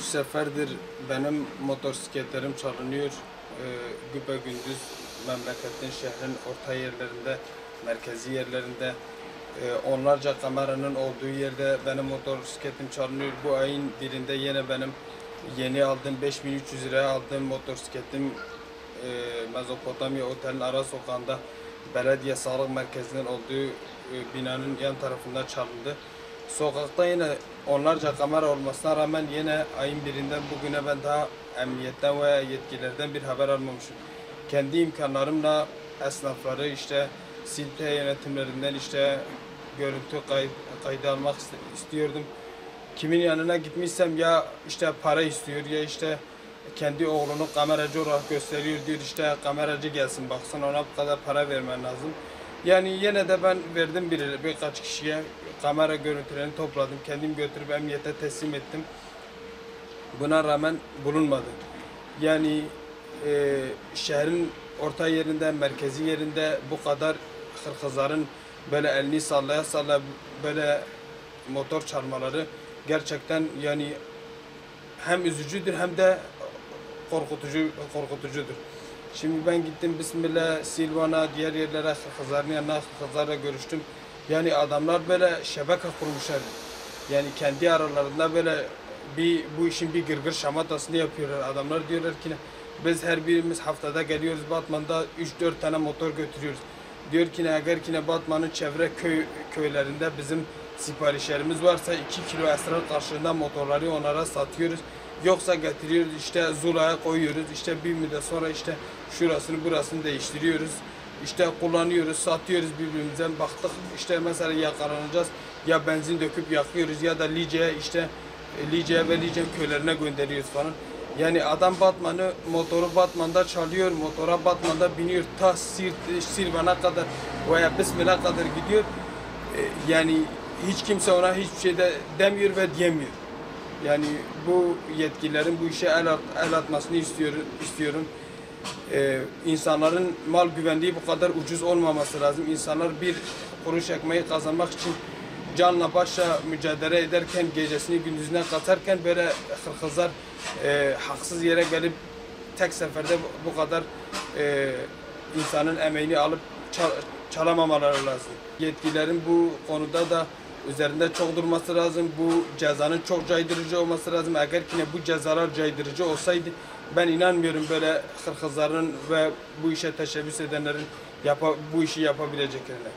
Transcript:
seferdir benim motosikletlerim çalınıyor. Güpegündüz memleketin, şehrin orta yerlerinde, merkezi yerlerinde, onlarca kameranın olduğu yerde benim motosikletim çalınıyor. Bu ayın birinde yine benim yeni aldığım 5300 liraya aldığım motosikletim Mezopotamya Otel'in ara sokağında belediye sağlık merkezinin olduğu binanın yan tarafında çalındı. Sokakta yine onlarca kamera olmasına rağmen yine ayın birinden bugüne ben daha emniyetten veya yetkililerden bir haber almamışım. Kendi imkanlarımla esnafları işte site yönetimlerinden işte görüntü kaydı almak istiyordum. Kimin yanına gitmişsem ya işte para istiyor ya işte kendi oğlunu kameracı olarak gösteriyor, diyor işte kameracı gelsin baksın, ona bu kadar para vermen lazım. Yani yine de ben verdim birkaç kişiye, kamera görüntülerini topladım, kendim götürüp emniyete teslim ettim. Buna rağmen bulunmadı. Yani şehrin orta yerinde, merkezi yerinde bu kadar hırkızların böyle elini sallaya sallaya böyle motor çalmaları gerçekten yani hem üzücüdür hem de korkutucudur. Şimdi ben gittim Bismillah, Silvan'a, diğer yerlere, kızların yanına, kızlarla görüştüm. Yani adamlar böyle şebeke kurmuşlar. Yani kendi aralarında böyle bu işin bir gırgır şamatasını yapıyorlar. Adamlar diyorlar ki biz her birimiz haftada geliyoruz Batman'da 3-4 tane motor götürüyoruz. Diyor ki eğer ki Batman'ın çevre köylerinde bizim siparişlerimiz varsa 2 kilo esrar karşılığında motorları onlara satıyoruz. Yoksa getiriyoruz işte Zula'ya koyuyoruz, işte bir müddet sonra işte şurasını burasını değiştiriyoruz. İşte kullanıyoruz, satıyoruz birbirimizden, baktık işte mesela yakalanacağız, ya benzin döküp yakıyoruz ya da Lice'ye işte Lice'ye ve Lice köylerine gönderiyoruz falan. Yani adam motoru Batman'da çalıyor, motora Batman'da biniyor, ta Silvan'a kadar veya Bismillah kadar gidiyor. Yani hiç kimse ona hiçbir şey de demiyor ve diyemiyor. Yani bu yetkililerin bu işe el atmasını istiyorum. İnsanların mal güvenliği bu kadar ucuz olmaması lazım. İnsanlar bir kuruş ekmeği kazanmak için canla başla mücadele ederken, gecesini gündüzüne katarken böyle hırkızlar haksız yere gelip tek seferde bu kadar insanın emeğini alıp çalamamaları lazım. Yetkililerin bu konuda da üzerinde çok durması lazım. Bu cezanın çok caydırıcı olması lazım. Eğer ki bu cezalar caydırıcı olsaydı ben inanmıyorum böyle hırkızların ve bu işe teşebbüs edenlerin bu işi yapabileceklerine.